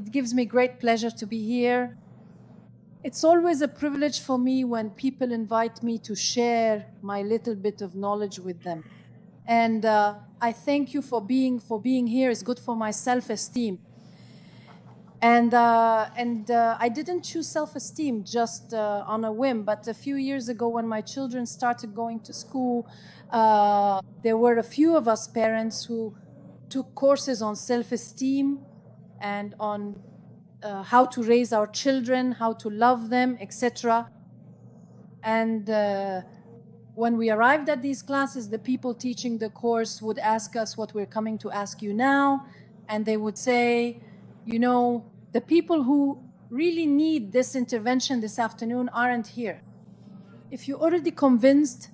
It gives me great pleasure to be here. It's always a privilege for me when people invite me to share my little bit of knowledge with them. And I thank you for being here. It's good for my self-esteem. And I didn't choose self-esteem just on a whim, but a few years ago when my children started going to school, there were a few of us parents who took courses on self-esteem and on how to raise our children, how to love them, etc. And when we arrived at these classes, the people teaching the course would ask us what we're coming to ask you now, and they would say, you know, the people who really need this intervention this afternoon aren't here. If you're already convinced,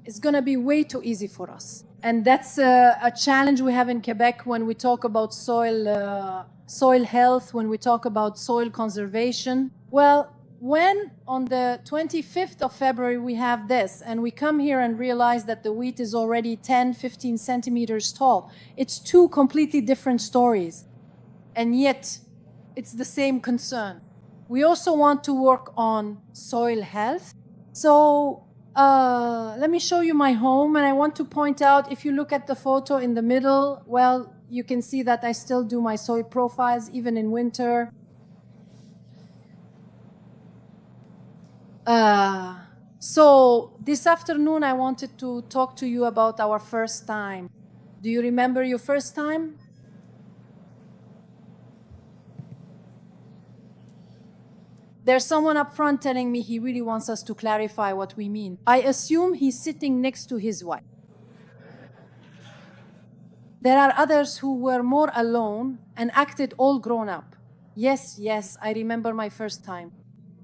it's going to be way too easy for us. And that's a challenge we have in Quebec when we talk about soil health, when we talk about soil conservation. Well, when on the 25th of February we have this, and we come here and realize that the wheat is already 10, 15 centimeters tall, it's two completely different stories. And yet, it's the same concern. We also want to work on soil health. So let me show you my home, and I want to point out, if you look at the photo in the middle, well, you can see that I still do my soil profiles even in winter. So this afternoon I wanted to talk to you about our first time. Do you remember your first time? There's someone up front telling me he really wants us to clarify what we mean. I assume he's sitting next to his wife. There are others who were more alone and acted all grown up. Yes, I remember my first time.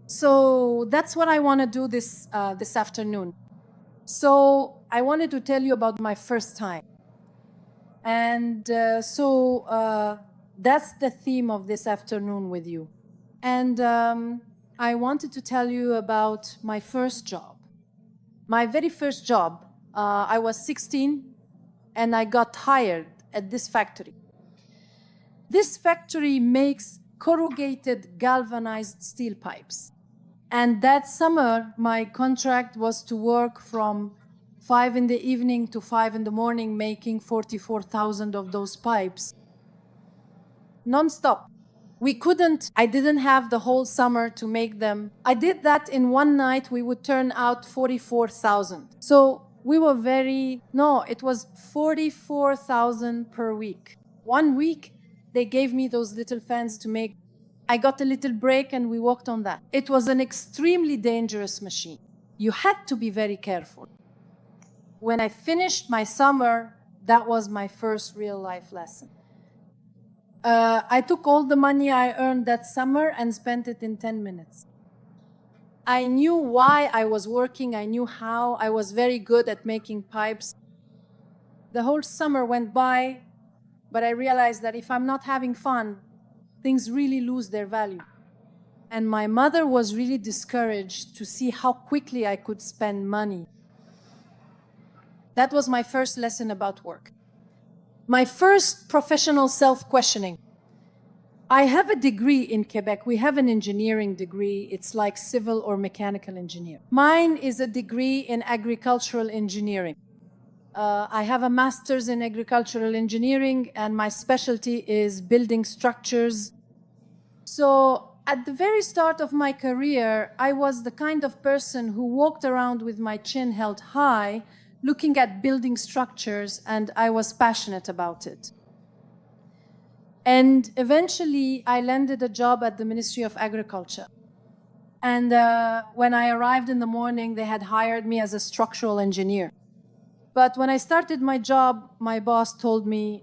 So that's what I want to do this afternoon. So I wanted to tell you about my first time. And that's the theme of this afternoon with you. And I wanted to tell you about my first job. My very first job, I was 16 and I got hired at this factory. This factory makes corrugated galvanized steel pipes. And that summer, my contract was to work from 5 in the evening to 5 in the morning, making 44,000 of those pipes. Non-stop. I didn't have the whole summer to make them. I did that in one night. We would turn out 44,000. So we were it was 44,000 per week. 1 week, they gave me those little fans to make. I got a little break and we worked on that. It was an extremely dangerous machine. You had to be very careful. When I finished my summer, that was my first real life lesson. I took all the money I earned that summer and spent it in 10 minutes. I knew why I was working. I knew how. I was very good at making pipes. The whole summer went by, but I realized that if I'm not having fun, things really lose their value. And my mother was really discouraged to see how quickly I could spend money. That was my first lesson about work. My first professional self-questioning. I have a degree in Quebec. We have an engineering degree. It's like civil or mechanical engineer. Mine is a degree in agricultural engineering. I have a master's in agricultural engineering, and my specialty is building structures. So at the very start of my career, I was the kind of person who walked around with my chin held high, looking at building structures, and I was passionate about it. And eventually, I landed a job at the Ministry of Agriculture. And when I arrived in the morning, they had hired me as a structural engineer. But when I started my job, my boss told me,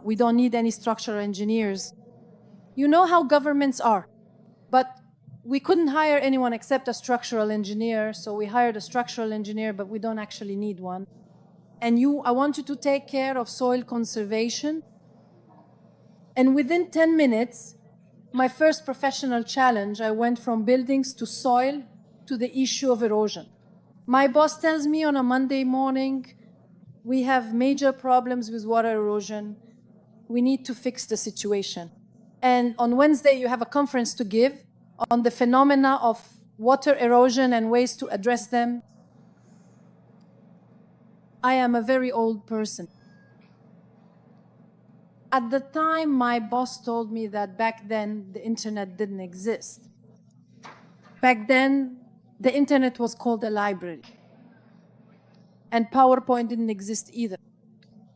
we don't need any structural engineers. You know how governments are. But we couldn't hire anyone except a structural engineer, so we hired a structural engineer, but we don't actually need one. And I want you to take care of soil conservation. And within 10 minutes, my first professional challenge, I went from buildings to soil to the issue of erosion. My boss tells me on a Monday morning, we have major problems with water erosion. We need to fix the situation. And on Wednesday, you have a conference to give on the phenomena of water erosion and ways to address them. I am a very old person. At the time, my boss told me that back then, the internet didn't exist. Back then, the internet was called a library. And PowerPoint didn't exist either.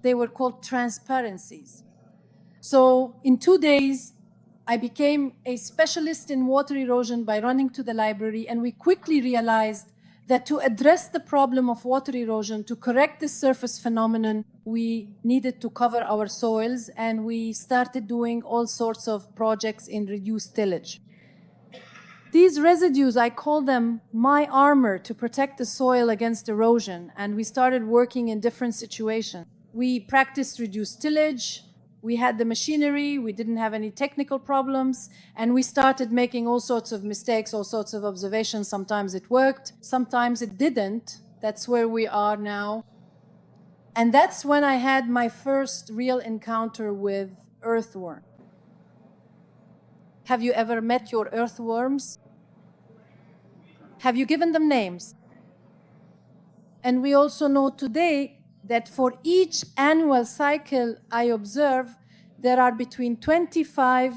They were called transparencies. So in 2 days, I became a specialist in water erosion by running to the library, and we quickly realized that to address the problem of water erosion, to correct this surface phenomenon, we needed to cover our soils, and we started doing all sorts of projects in reduced tillage. These residues, I call them my armor to protect the soil against erosion, and we started working in different situations. We practiced reduced tillage, we had the machinery, we didn't have any technical problems, and we started making all sorts of mistakes, all sorts of observations. Sometimes it worked, sometimes it didn't. That's where we are now. And that's when I had my first real encounter with earthworm. Have you ever met your earthworms? Have you given them names? And we also know today that for each annual cycle I observe, there are between 25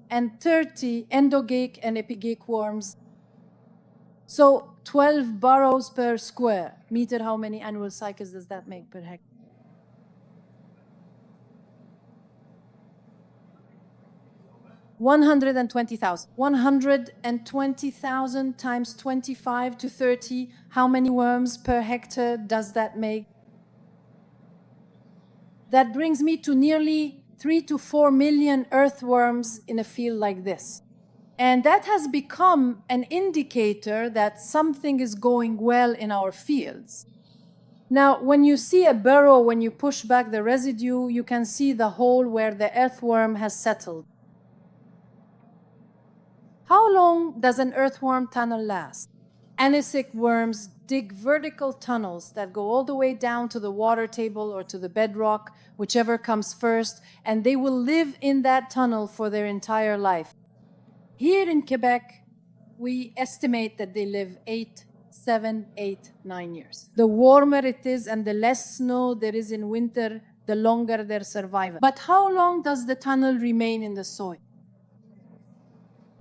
and 30 endogeic and epigeic worms. So 12 burrows per square meter. How many annual cycles does that make per hectare? 120,000. 120,000 times 25 to 30. How many worms per hectare does that make? That brings me to nearly 3 to 4 million earthworms in a field like this. And that has become an indicator that something is going well in our fields. Now, when you see a burrow, when you push back the residue, you can see the hole where the earthworm has settled. How long does an earthworm tunnel last? Anistic worms dig vertical tunnels that go all the way down to the water table or to the bedrock, whichever comes first, and they will live in that tunnel for their entire life. Here in Quebec, we estimate that they live 7, 8, 9 years. The warmer it is and the less snow there is in winter, the longer their survival. But how long does the tunnel remain in the soil?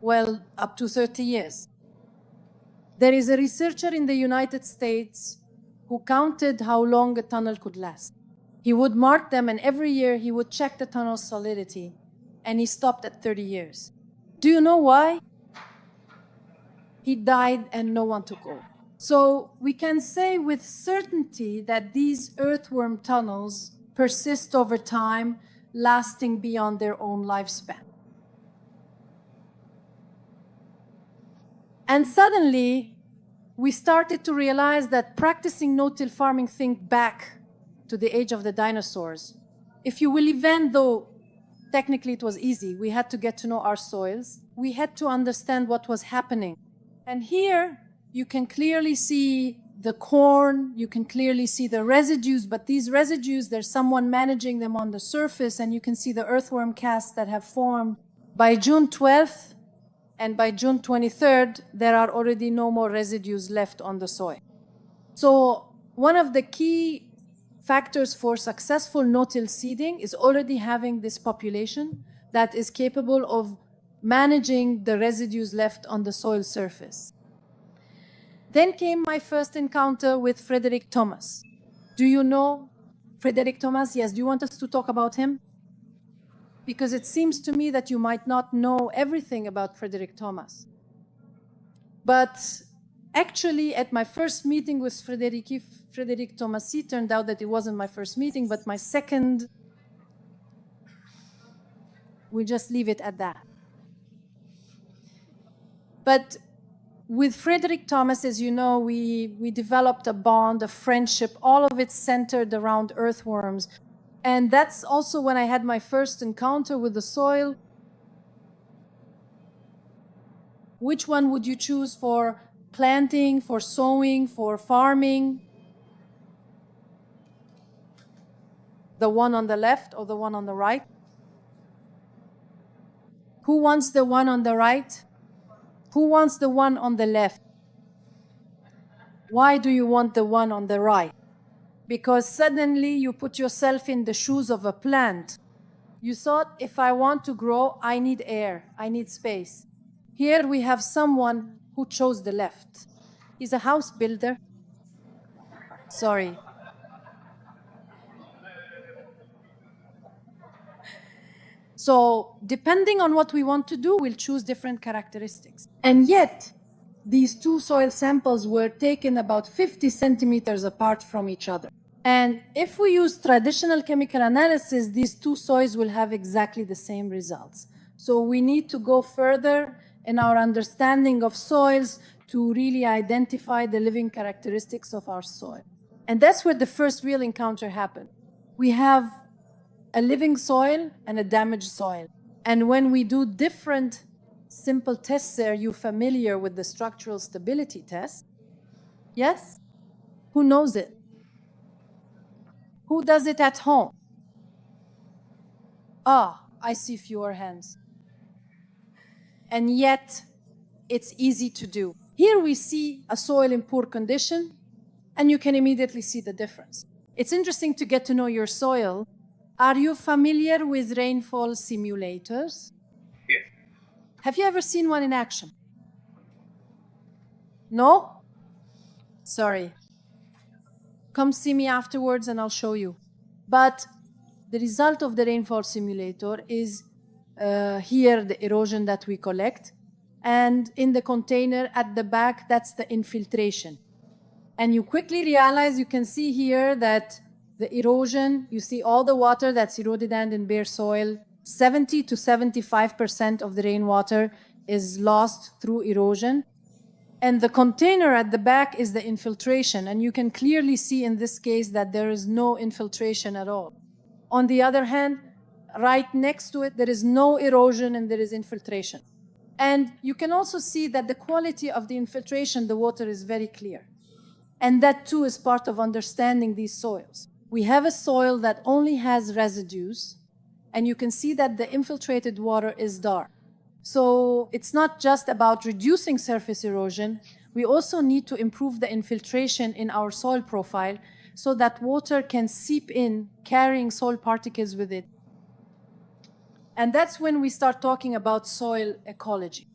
Well, up to 30 years. There is a researcher in the United States who counted how long a tunnel could last. He would mark them, and every year he would check the tunnel's solidity, and he stopped at 30 years. Do you know why? He died and no one took over. So we can say with certainty that these earthworm tunnels persist over time, lasting beyond their own lifespan. And suddenly, we started to realize that practicing no-till farming, think back to the age of the dinosaurs. If you will, even though technically it was easy, we had to get to know our soils. We had to understand what was happening. And here, you can clearly see the corn, you can clearly see the residues, but these residues, there's someone managing them on the surface, and you can see the earthworm casts that have formed. By June 12th, and by June 23rd, there are already no more residues left on the soil. So one of the key factors for successful no-till seeding is already having this population that is capable of managing the residues left on the soil surface. Then came my first encounter with Frederick Thomas. Do you know Frederick Thomas? Yes. Do you want us to talk about him? Because it seems to me that you might not know everything about Frederick Thomas. But actually, at my first meeting with Frederick Thomas, it turned out that it wasn't my first meeting, but my second. We'll just leave it at that. But with Frederick Thomas, as you know, we developed a bond, a friendship, all of it centered around earthworms. And that's also when I had my first encounter with the soil. Which one would you choose for planting, for sowing, for farming? The one on the left or the one on the right? Who wants the one on the right? Who wants the one on the left? Why do you want the one on the right? Because suddenly you put yourself in the shoes of a plant. You thought, if I want to grow, I need air, I need space. Here we have someone who chose the left. He's a house builder. Sorry. So depending on what we want to do, we'll choose different characteristics. And yet, these two soil samples were taken about 50 centimeters apart from each other. And if we use traditional chemical analysis, these two soils will have exactly the same results. So we need to go further in our understanding of soils to really identify the living characteristics of our soil. And that's where the first real encounter happened. We have a living soil and a damaged soil. And when we do different simple tests there, you're familiar with the structural stability test? Yes? Who knows it? Who does it at home? Ah, I see fewer hands. And yet, it's easy to do. Here we see a soil in poor condition, and you can immediately see the difference. It's interesting to get to know your soil. Are you familiar with rainfall simulators? Yes. Have you ever seen one in action? No? Sorry. Come see me afterwards and I'll show you. But the result of the rainfall simulator is here the erosion that we collect. And in the container at the back, that's the infiltration. And you quickly realize, you can see here that the erosion, you see all the water that's eroded and in bare soil, 70 to 75% of the rainwater is lost through erosion. And the container at the back is the infiltration. And you can clearly see in this case that there is no infiltration at all. On the other hand, right next to it, there is no erosion and there is infiltration. And you can also see that the quality of the infiltration, the water is very clear. And that too is part of understanding these soils. We have a soil that only has residues, and you can see that the infiltrated water is dark. So it's not just about reducing surface erosion, we also need to improve the infiltration in our soil profile so that water can seep in, carrying soil particles with it. And that's when we start talking about soil ecology.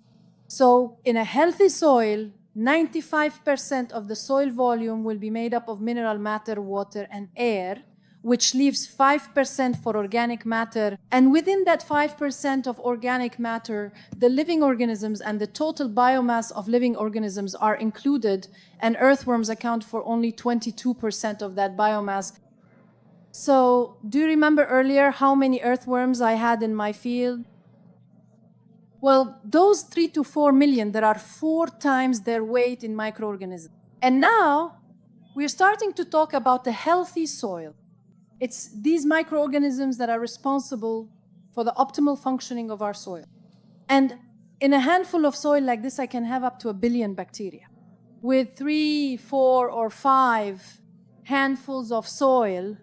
So in a healthy soil, 95% of the soil volume will be made up of mineral matter, water, and air, which leaves 5% for organic matter. And within that 5% of organic matter, the living organisms and the total biomass of living organisms are included, and earthworms account for only 22% of that biomass. So do you remember earlier how many earthworms I had in my field? Well, those 3 to 4 million, there are 4 times their weight in microorganisms. And now we're starting to talk about the healthy soil. It's these microorganisms that are responsible for the optimal functioning of our soil. And in a handful of soil like this, I can have up to 1 billion bacteria. With 3, 4, or 5 handfuls of soil,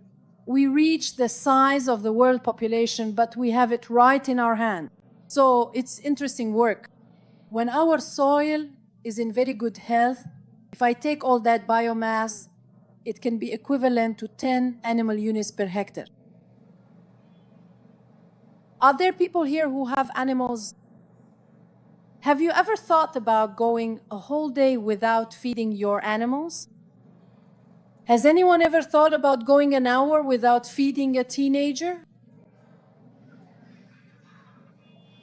we reach the size of the world population, but we have it right in our hand. So it's interesting work. When our soil is in very good health, if I take all that biomass, it can be equivalent to 10 animal units per hectare. Are there people here who have animals? Have you ever thought about going a whole day without feeding your animals? Has anyone ever thought about going an hour without feeding a teenager?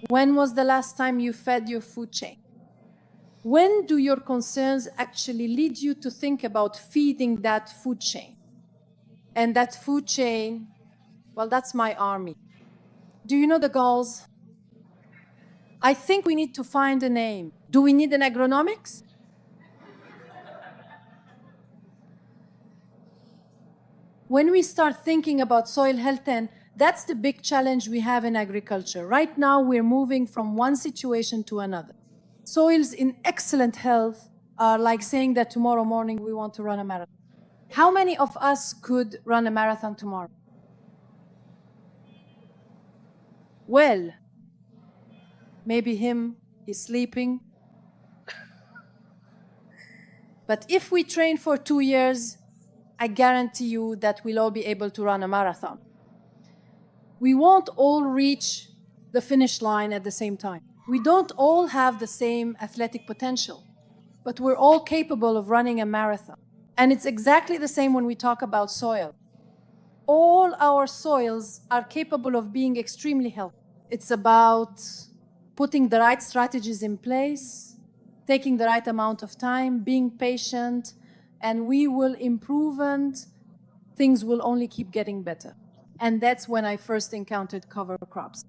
When was the last time you fed your food chain? When do your concerns actually lead you to think about feeding that food chain? And that food chain, well, that's my army. Do you know the goals? I think we need to find a name. Do we need an agronomics? When we start thinking about soil health, and that's the big challenge we have in agriculture. Right now, we're moving from one situation to another. Soils in excellent health are like saying that tomorrow morning we want to run a marathon. How many of us could run a marathon tomorrow? Well, Maybe him, he's sleeping. But if we train for 2 years, I guarantee you that we'll all be able to run a marathon. We won't all reach the finish line at the same time. We don't all have the same athletic potential, but we're all capable of running a marathon. And it's exactly the same when we talk about soil. All our soils are capable of being extremely healthy. It's about putting the right strategies in place, taking the right amount of time, being patient, and we will improve and things will only keep getting better. And that's when I first encountered cover crops.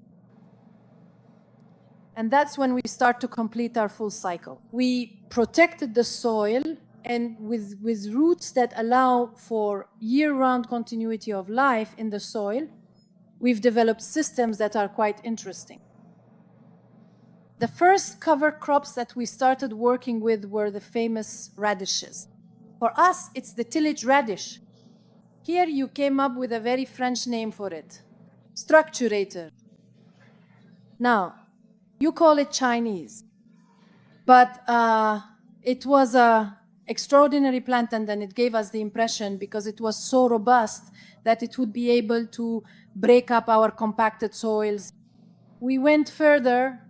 And that's when we start to complete our full cycle. We protected the soil, and with roots that allow for year-round continuity of life in the soil, we've developed systems that are quite interesting. The first cover crops that we started working with were the famous radishes. For us, it's the tillage radish. Here you came up with a very French name for it, structurator. Now, you call it Chinese, but it was an extraordinary plant, and then it gave us the impression, because it was so robust, that it would be able to break up our compacted soils. We went further.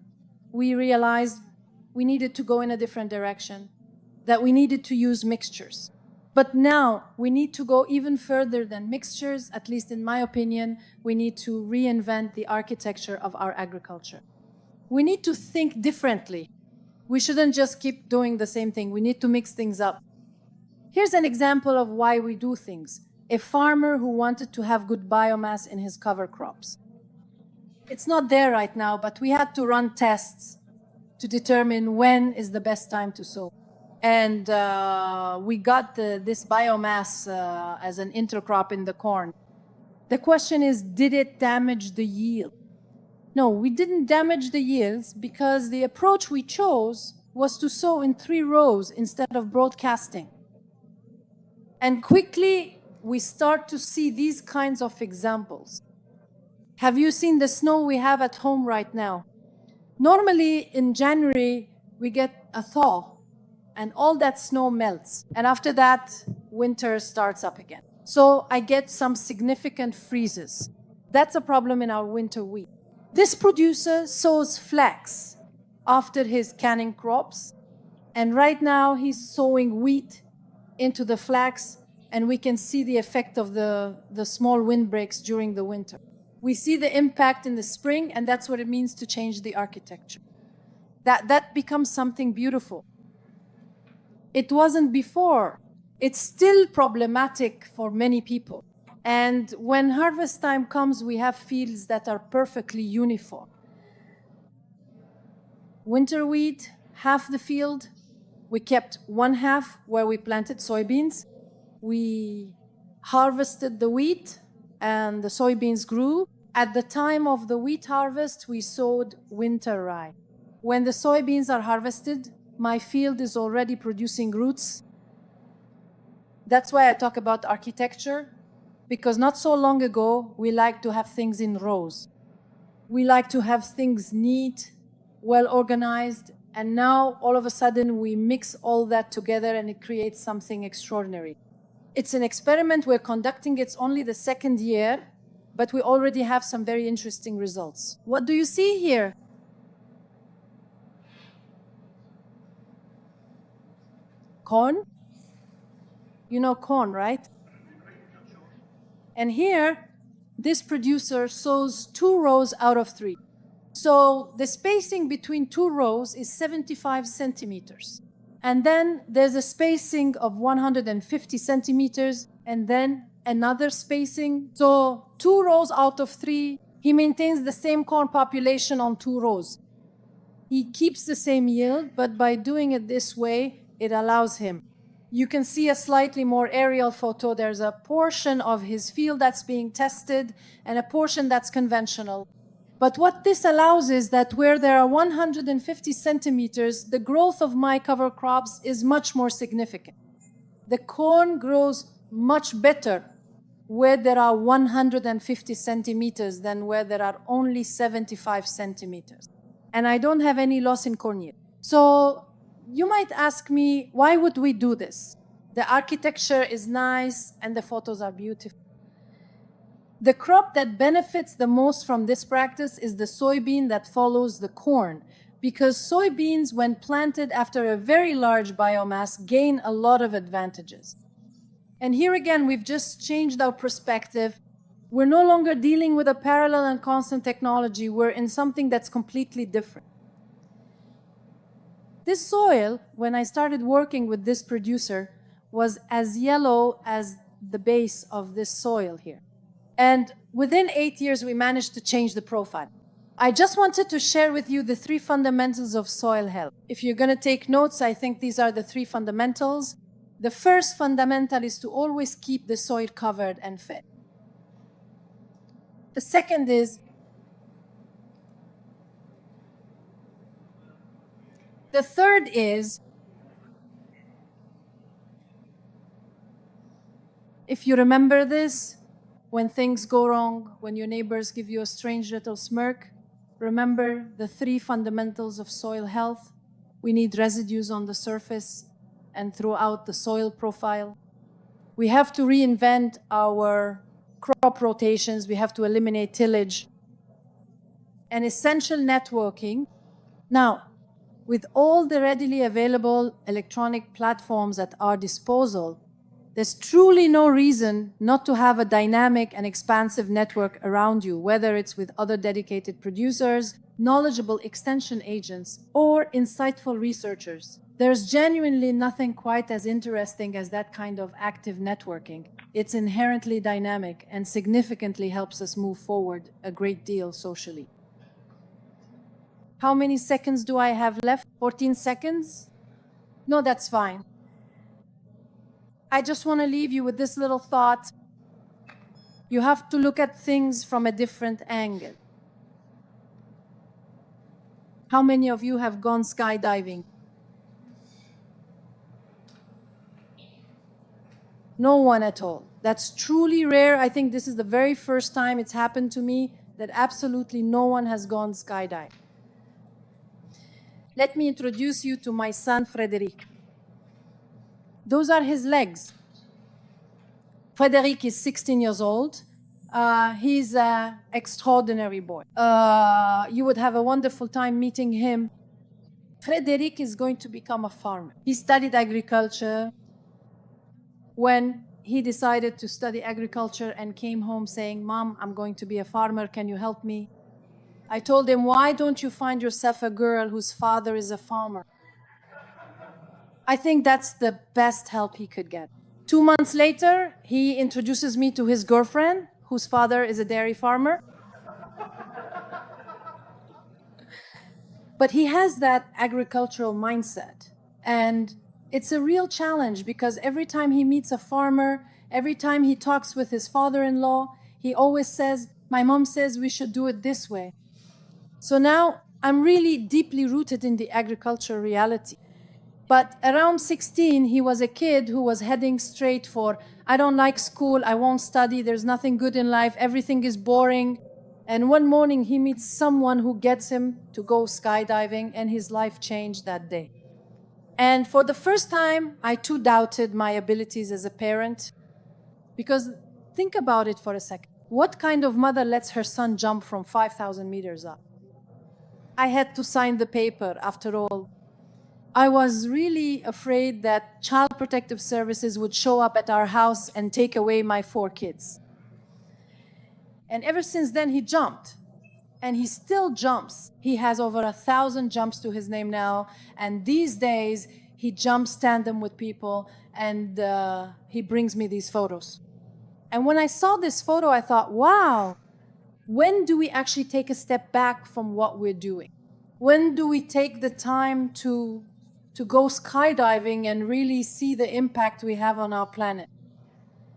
We realized we needed to go in a different direction, that we needed to use mixtures. But now we need to go even further than mixtures. At least in my opinion, we need to reinvent the architecture of our agriculture. We need to think differently. We shouldn't just keep doing the same thing. We need to mix things up. Here's an example of why we do things. A farmer who wanted to have good biomass in his cover crops. It's not there right now, but we had to run tests to determine when is the best time to sow. And we got this biomass as an intercrop in the corn. The question is, did it damage the yield? No, we didn't damage the yields, because the approach we chose was to sow in 3 rows instead of broadcasting. And quickly, we start to see these kinds of examples. Have you seen the snow we have at home right now? Normally, in January, we get a thaw, and all that snow melts. And after that, winter starts up again. So I get some significant freezes. That's a problem in our winter wheat. This producer sows flax after his canning crops. And right now, he's sowing wheat into the flax, and we can see the effect of the small windbreaks during the winter. We see the impact in the spring, and that's what it means to change the architecture. That becomes something beautiful. It wasn't before. It's still problematic for many people. And when harvest time comes, we have fields that are perfectly uniform. Winter wheat, half the field. We kept one half where we planted soybeans. We harvested the wheat, and the soybeans grew. At the time of the wheat harvest, we sowed winter rye. When the soybeans are harvested, my field is already producing roots. That's why I talk about architecture, because not so long ago, we liked to have things in rows. We like to have things neat, well organized, and now all of a sudden we mix all that together and it creates something extraordinary. It's an experiment we're conducting. It's only the 2nd year, but we already have some very interesting results. What do you see here? Corn? You know corn, right? And here, this producer sows 2 rows out of 3. So the spacing between 2 rows is 75 centimeters. And then there's a spacing of 150 centimeters, and then another spacing. So 2 rows out of 3, he maintains the same corn population on 2 rows. He keeps the same yield, but by doing it this way, it allows him. You can see a slightly more aerial photo. There's a portion of his field that's being tested and a portion that's conventional. But what this allows is that where there are 150 centimeters, the growth of my cover crops is much more significant. The corn grows much better where there are 150 centimeters than where there are only 75 centimeters. and I don't have any loss in cornea. So you might ask me, why would we do this? The architecture is nice and the photos are beautiful. The crop that benefits the most from this practice is the soybean that follows the corn, because soybeans, when planted after a very large biomass, gain a lot of advantages. And here again, we've just changed our perspective. We're no longer dealing with a parallel and constant technology. We're in something that's completely different. This soil, when I started working with this producer, was as yellow as the base of this soil here. And within 8 years, we managed to change the profile. I just wanted to share with you the 3 fundamentals of soil health. If you're going to take notes, I think these are the 3 fundamentals. The first fundamental is to always keep the soil covered and fed. The second is the third is, if you remember this, when things go wrong, when your neighbors give you a strange little smirk, remember the 3 fundamentals of soil health. We need residues on the surface and throughout the soil profile. We have to reinvent our crop rotations. We have to eliminate tillage. And essential networking. Now, with all the readily available electronic platforms at our disposal, there's truly no reason not to have a dynamic and expansive network around you, whether it's with other dedicated producers, knowledgeable extension agents, or insightful researchers. There's genuinely nothing quite as interesting as that kind of active networking. It's inherently dynamic and significantly helps us move forward a great deal socially. How many seconds do I have left? 14 seconds? No, that's fine. I just want to leave you with this little thought. You have to look at things from a different angle. How many of you have gone skydiving? No one at all. That's truly rare. I think this is the very first time it's happened to me that absolutely no one has gone skydiving. Let me introduce you to my son, Frédéric. Those are his legs. Frédéric is 16 years old. He's an extraordinary boy. You would have a wonderful time meeting him. Frédéric is going to become a farmer. He studied agriculture. When he decided to study agriculture and came home saying, "Mom, I'm going to be a farmer, can you help me?" I told him, "Why don't you find yourself a girl whose father is a farmer?" I think that's the best help he could get. 2 months later, he introduces me to his girlfriend, whose father is a dairy farmer. But he has that agricultural mindset. And it's a real challenge because every time he meets a farmer, every time he talks with his father-in-law, he always says, "My mom says we should do it this way." So now I'm really deeply rooted in the agriculture reality. But around 16, he was a kid who was heading straight for, "I don't like school, I won't study, there's nothing good in life, everything is boring." And one morning he meets someone who gets him to go skydiving, and his life changed that day. And for the first time, I too doubted my abilities as a parent. Because think about it for a second. What kind of mother lets her son jump from 5,000 meters up? I had to sign the paper, after all. I was really afraid that Child Protective Services would show up at our house and take away my 4 kids. And ever since then, he jumped. And he still jumps. He has over 1,000 jumps to his name now. And these days, he jumps tandem with people, and he brings me these photos. And when I saw this photo, I thought, wow, when do we actually take a step back from what we're doing? When do we take the time to go skydiving and really see the impact we have on our planet?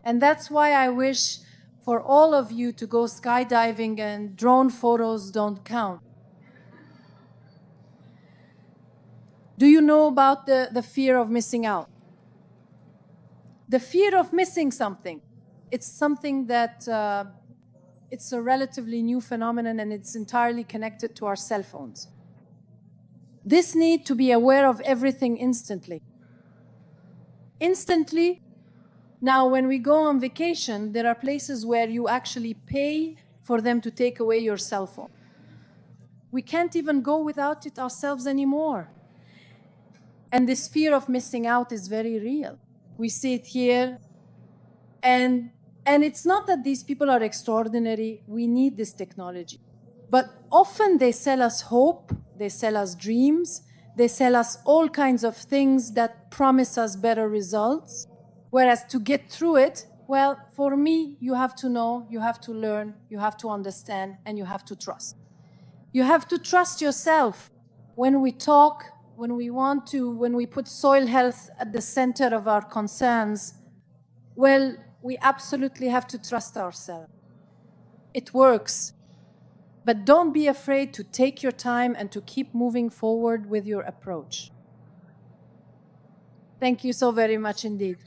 And that's why I wish for all of you to go skydiving, and drone photos don't count. Do you know about the fear of missing out? The fear of missing something. It's something that it's a relatively new phenomenon, and it's entirely connected to our cell phones. This need to be aware of everything instantly. Instantly, now when we go on vacation, there are places where you actually pay for them to take away your cell phone. We can't even go without it ourselves anymore. And this fear of missing out is very real. We see it here. And it's not that these people are extraordinary. We need this technology. But often they sell us hope, they sell us dreams, they sell us all kinds of things that promise us better results. Whereas to get through it, well, for me, you have to know, you have to learn, you have to understand, and you have to trust. You have to trust yourself. When we talk, when we put soil health at the center of our concerns, well, we absolutely have to trust ourselves. It works. But don't be afraid to take your time and to keep moving forward with your approach. Thank you so very much indeed.